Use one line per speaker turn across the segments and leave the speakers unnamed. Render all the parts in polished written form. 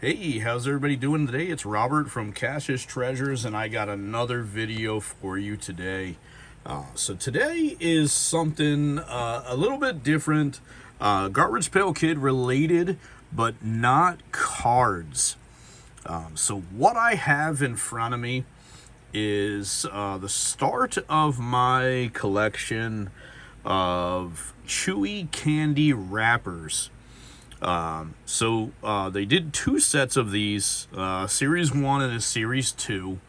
Hey, how's everybody doing today? It's Robert from Cash's Treasures, and I got another video for you today. So today is something a little bit different, Garbage Pail Kid related, but not cards. So what I have in front of me is the start of my collection of Chewy candy wrappers. So they did two sets of these, Series 1 and a Series 2.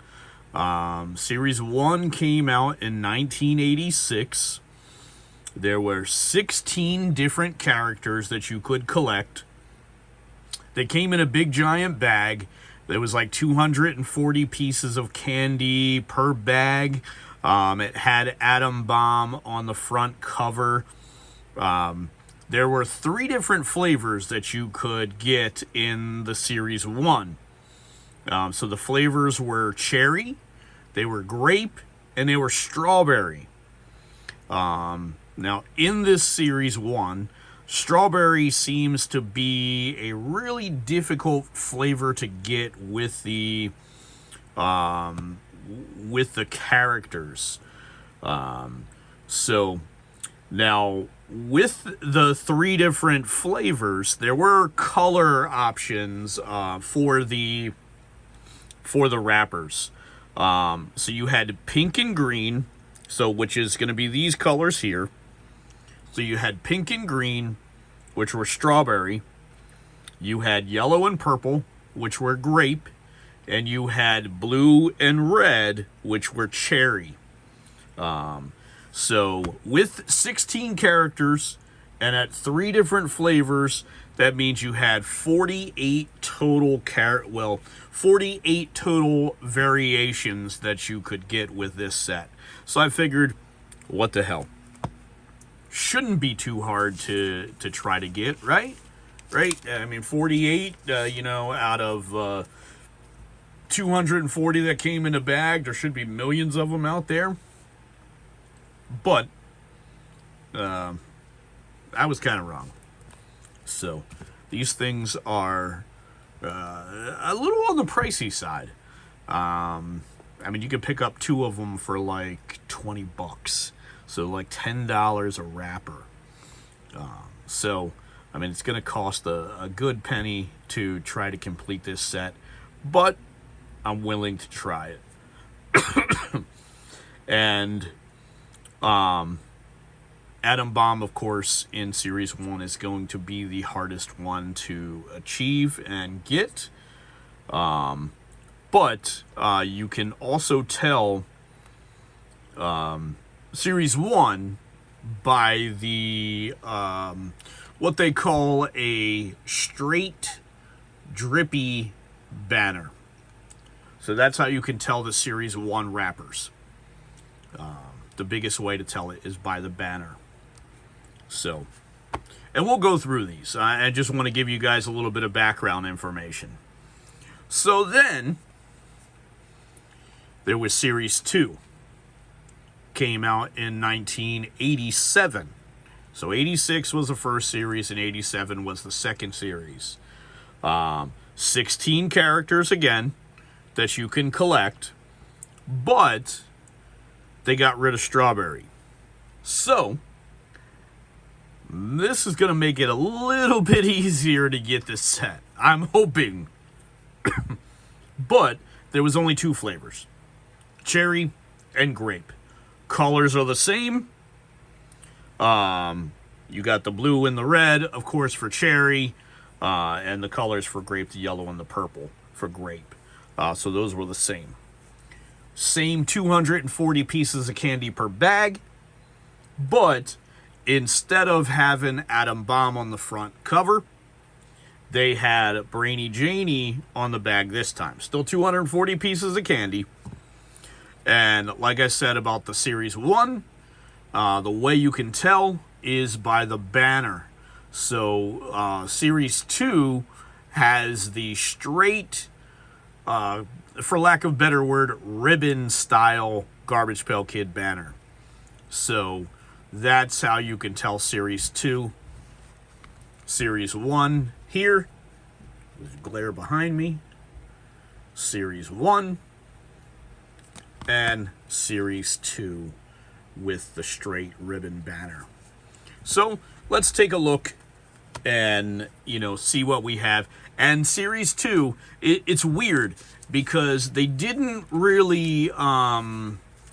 Series 1 came out in 1986. There were 16 different characters that you could collect. They came in a big giant bag. There was like 240 pieces of candy per bag. It had Atom Bomb on the front cover. There were 3 different flavors that you could get in the Series 1. So the flavors were cherry, they were grape, and they were strawberry. Now, in this Series 1, strawberry seems to be a really difficult flavor to get with the characters. So now, with the 3 different flavors, there were color options for the wrappers. So you had pink and green, which is going to be these colors here. So you had pink and green, which were strawberry. You had yellow and purple, which were grape, and you had blue and red, which were cherry. So with 16 characters and at 3 different flavors, that means you had 48 total 48 total variations that you could get with this set. So I figured, what the hell? Shouldn't be too hard to try to get, right? Right? I mean, 48, out of 240 that came in a bag, there should be millions of them out there. But I was kind of wrong. So these things are a little on the pricey side. I mean, you could pick up 2 of them for like $20, so like $10 a wrapper. So I mean, it's going to cost a good penny to try to complete this set, but I'm willing to try it. And Atom Bomb, of course, in Series 1 is going to be the hardest one to achieve and get. But you can also tell Series 1 by the what they call a straight drippy banner. So that's how you can tell the Series 1 wrappers. The biggest way to tell it is by the banner. So, and we'll go through these. I just want to give you guys a little bit of background information. So then, there was Series 2. Came out in 1987. So 86 was the first series and 87 was the second series. 16 characters again that you can collect, but they got rid of strawberry. So this is going to make it a little bit easier to get this set, I'm hoping. But there was only 2 flavors, cherry and grape. Colors are the same. You got the blue and the red, of course, for cherry, and the colors for grape, the yellow and the purple for grape. So those were the same. Same 240 pieces of candy per bag, but instead of having Atom Bomb on the front cover, they had Brainy JANIE on the bag this time. Still 240 pieces of candy. And like I said about the Series 1, the way you can tell is by the banner. So Series 2 has the straight, for lack of a better word, ribbon-style Garbage Pail Kid banner. So that's how you can tell Series 2. Series 1 here There's glare behind me. Series 1 and Series 2 with the straight ribbon banner. So let's take a look and, you know, see what we have. And Series 2, it's weird because they didn't really,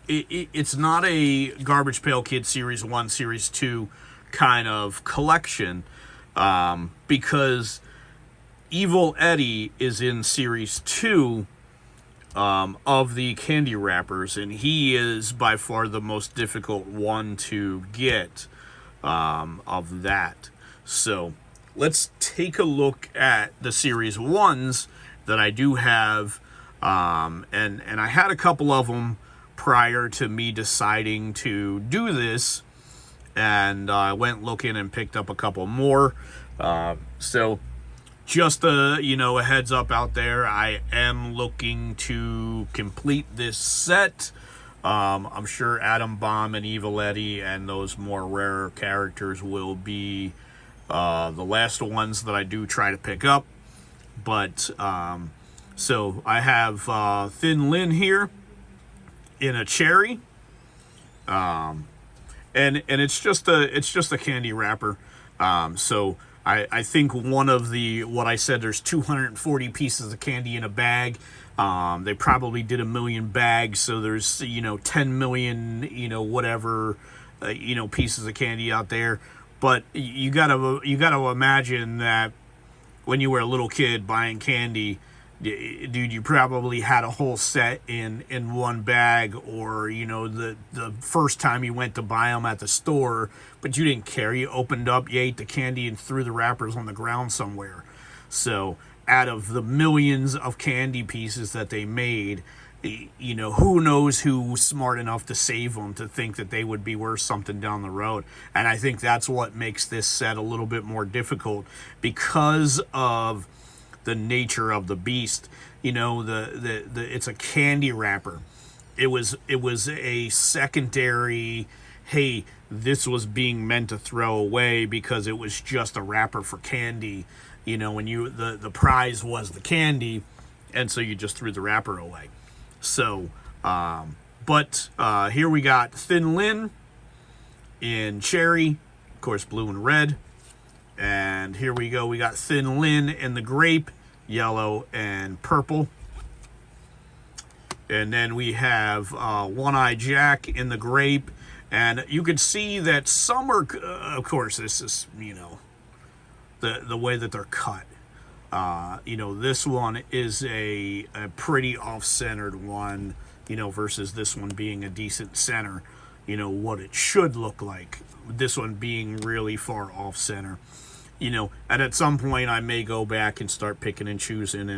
it's not a Garbage Pail Kids Series 1, Series 2 kind of collection, because Evil Eddie is in Series 2 of the candy wrappers, and he is by far the most difficult one to get of that. So let's take a look at the Series 1s that I do have, and I had a couple of them prior to me deciding to do this, and I went looking and picked up a couple more. So just a, you know, a heads up out there, I am looking to complete this set. I'm sure Atom Bomb and Evil Eddie and those more rarer characters will be the last ones that I do try to pick up. But so I have Thin LYNN here in a cherry, and it's just a candy wrapper. So I think one of the, what I said, there's 240 pieces of candy in a bag. They probably did 1 million bags, so there's, you know, 10 million, you know, whatever, you know, pieces of candy out there. But you gotta imagine that when you were a little kid buying candy, dude, you probably had a whole set in one bag, or, you know, the first time you went to buy them at the store, but you didn't care. You opened up, you ate the candy, and threw the wrappers on the ground somewhere. So out of the millions of candy pieces that they made, you know, who knows who was smart enough to save them, to think that they would be worth something down the road. And I think that's what makes this set a little bit more difficult, because of the nature of the beast. You know, it's a candy wrapper. It was a secondary, hey, this was being meant to throw away because it was just a wrapper for candy. You know, when you, the prize was the candy, and so you just threw the wrapper away. So, but here we got Thin LYNN in cherry, of course, blue and red. And here we go, we got Thin LYNN in the grape, yellow and purple. And then we have One-Eye Jack in the grape. And you can see that some are, of course, this is, you know, the way that they're cut. You know, this one is a pretty off-centered one, you know, versus this one being a decent center, you know, what it should look like. This one being really far off-center. You know, and at some point I may go back and start picking and choosing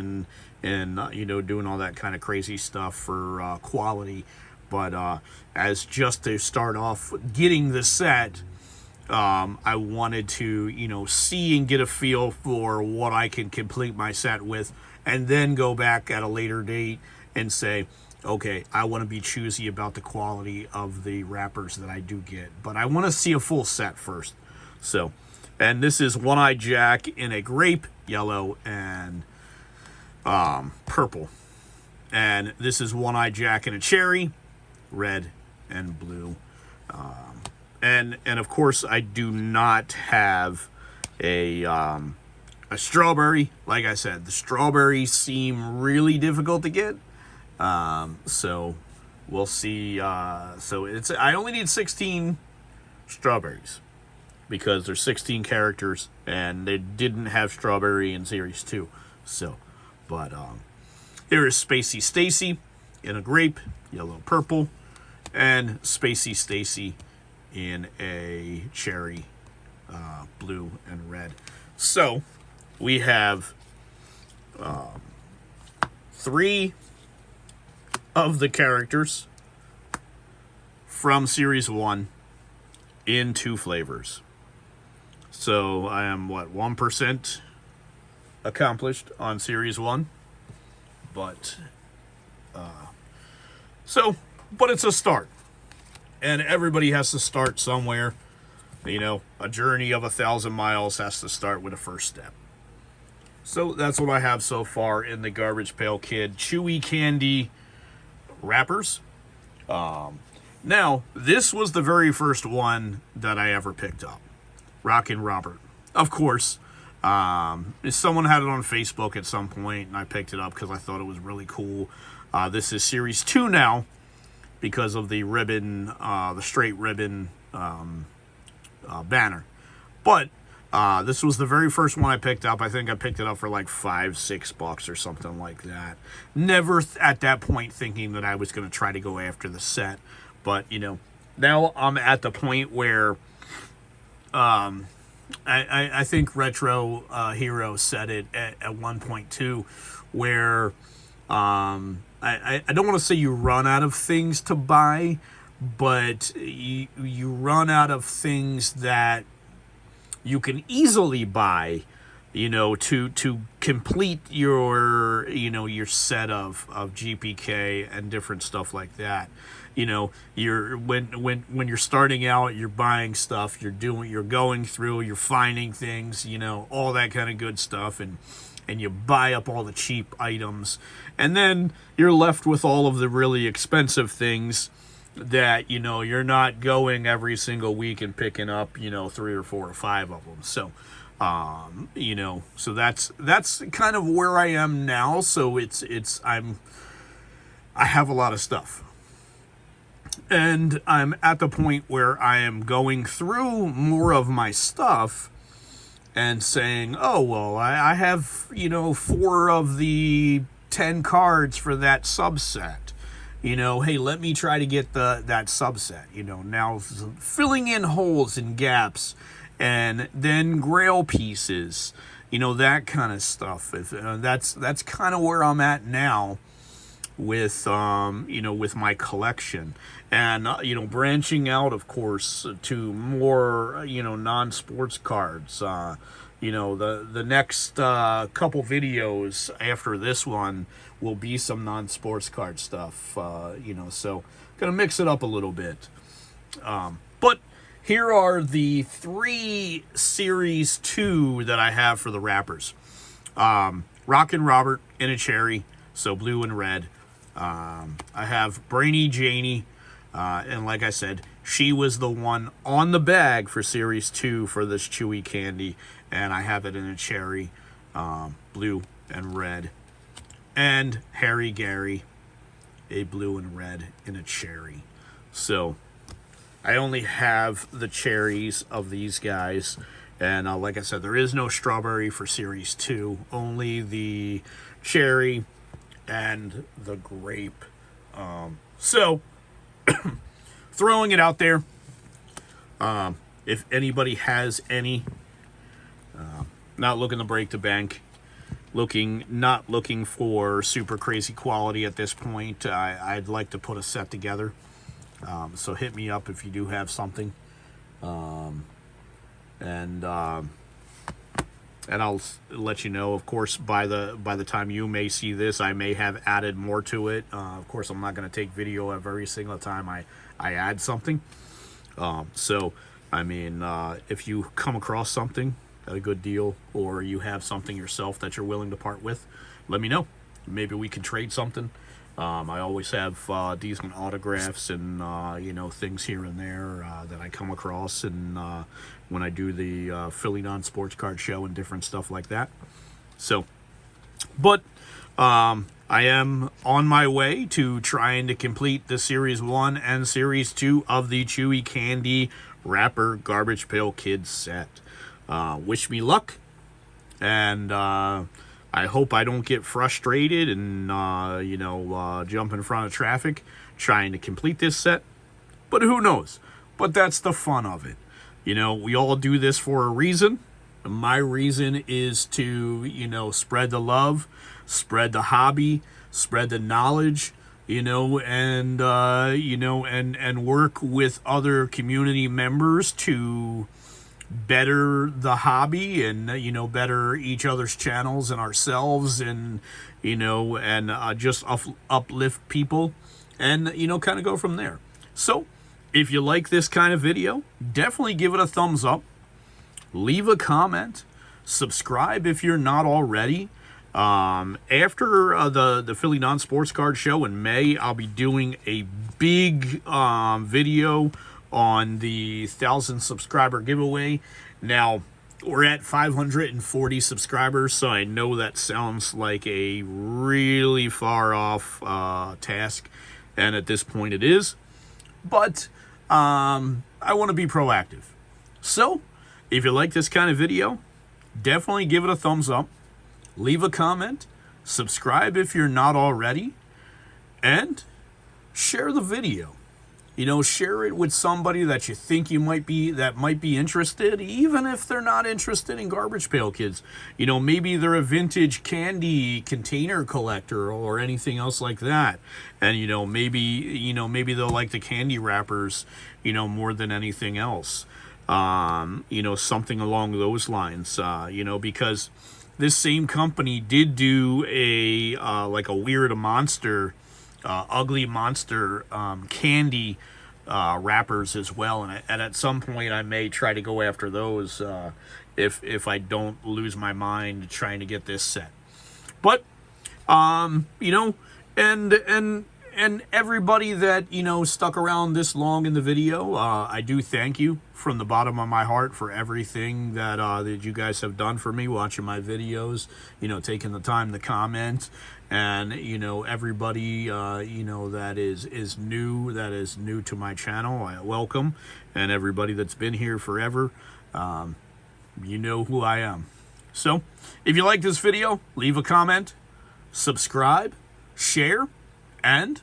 and you know, doing all that kind of crazy stuff for quality. But as just to start off getting the set, I wanted to, you know, see and get a feel for what I can complete my set with, and then go back at a later date and say, okay, I want to be choosy about the quality of the wrappers that I do get. But I want to see a full set first. So, and this is One-Eye Jack in a grape, yellow and purple. And this is One-Eye Jack in a cherry, red and blue. And of course I do not have a strawberry. Like I said, the strawberries seem really difficult to get. So we'll see. So I only need 16 strawberries, because there's 16 characters, and they didn't have strawberry in Series 2. So, but here is SPACEY STACY in a grape, yellow, purple, and SPACEY STACY in a cherry, blue and red. So we have 3 of the characters from Series 1 in 2 flavors. So I am, what, 1% accomplished on Series 1. But, but it's a start. And everybody has to start somewhere. You know, a journey of 1,000 miles has to start with a first step. So that's what I have so far in the Garbage Pail Kid Chewy Candy wrappers. Now, this was the very first one that I ever picked up. Rockin' Robert. Of course, someone had it on Facebook at some point, and I picked it up because I thought it was really cool. This is Series 2 now because of the ribbon, the straight ribbon banner. But this was the very first one I picked up. I think I picked it up for like $5-6 or something like that. Never at that point thinking that I was going to try to go after the set. But, you know, now I'm at the point where I think Retro Hero said it at one point too, where I don't want to say you run out of things to buy, but you run out of things that you can easily buy, you know, to complete your, you know, your set of GPK and different stuff like that. You know, you're when you're starting out, you're buying stuff, you're going through, you're finding things, you know, all that kind of good stuff, and you buy up all the cheap items, and then you're left with all of the really expensive things that, you know, you're not going every single week and picking up, you know, 3 or 4 or 5 of them. So you know, so that's kind of where I am now. So I have a lot of stuff, and I'm at the point where I am going through more of my stuff and saying, oh, well, I have, you know, 4 of the 10 cards for that subset. You know, hey, let me try to get that subset. You know, now filling in holes and gaps, and then grail pieces, you know, that kind of stuff. That's kind of where I'm at now with you know, with my collection, and you know, branching out, of course, to more, you know, non-sports cards. You know, the next couple videos after this one will be some non-sports card stuff. You know, so gonna mix it up a little bit. But here are the 3 Series 2 that I have for the wrappers. Rockin' Robert in a cherry, so blue and red. I have BRAINY JANIE, and like I said, she was the one on the bag for Series 2 for this Chewy candy, and I have it in a cherry, blue and red. And Harry Gary, a blue and red in a cherry. So I only have the cherries of these guys, and like I said, there is no strawberry for Series 2, only the cherry and the grape. So throwing it out there, if anybody has any, not looking to break the bank, not looking for super crazy quality at this point, I'd like to put a set together. So hit me up if you do have something, and I'll let you know. Of course, by the time you may see this, I may have added more to it. Of course, I'm not going to take video of every single time I add something. So, I mean, if you come across something at a good deal, or you have something yourself that you're willing to part with, let me know. Maybe we can trade something. I always have decent autographs and you know, things here and there that I come across, and when I do the Philly non-sports card show and different stuff like that. So, but I am on my way to trying to complete the Series 1 and Series 2 of the Chewy Candy Wrapper Garbage Pail Kids set. Wish me luck, and I hope I don't get frustrated and, you know, jump in front of traffic trying to complete this set. But who knows? But that's the fun of it. You know, we all do this for a reason. My reason is to, you know, spread the love, spread the hobby, spread the knowledge, you know, and, you know, and work with other community members to better the hobby, and, you know, better each other's channels and ourselves, and, you know, and just uplift people, and, you know, kind of go from there. So if you like this kind of video, definitely give it a thumbs up, leave a comment, Subscribe if you're not already. After the Philly Non-Sports Card Show in May, I'll be doing a big video on the 1,000 subscriber giveaway. Now, we're at 540 subscribers, so I know that sounds like a really far off task, and at this point it is. But I want to be proactive. So, if you like this kind of video, definitely give it a thumbs up. Leave a comment, subscribe if you're not already, and share the video. You know, share it with somebody that you think might be interested, even if they're not interested in Garbage Pail Kids. You know, maybe they're a vintage candy container collector or anything else like that. And maybe they'll like the candy wrappers, more than anything else. Something along those lines. Because this same company did do a weird monster, ugly monster candy wrappers as well, and at some point I may try to go after those if I don't lose my mind trying to get this set. But and everybody that stuck around this long in the video, I do thank you from the bottom of my heart for everything that that you guys have done for me, watching my videos, taking the time to comment, and everybody that is new to my channel, I welcome, and everybody that's been here forever, you know who I am. So if you like this video, leave a comment, subscribe, share, and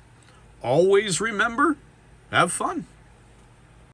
always remember, have fun.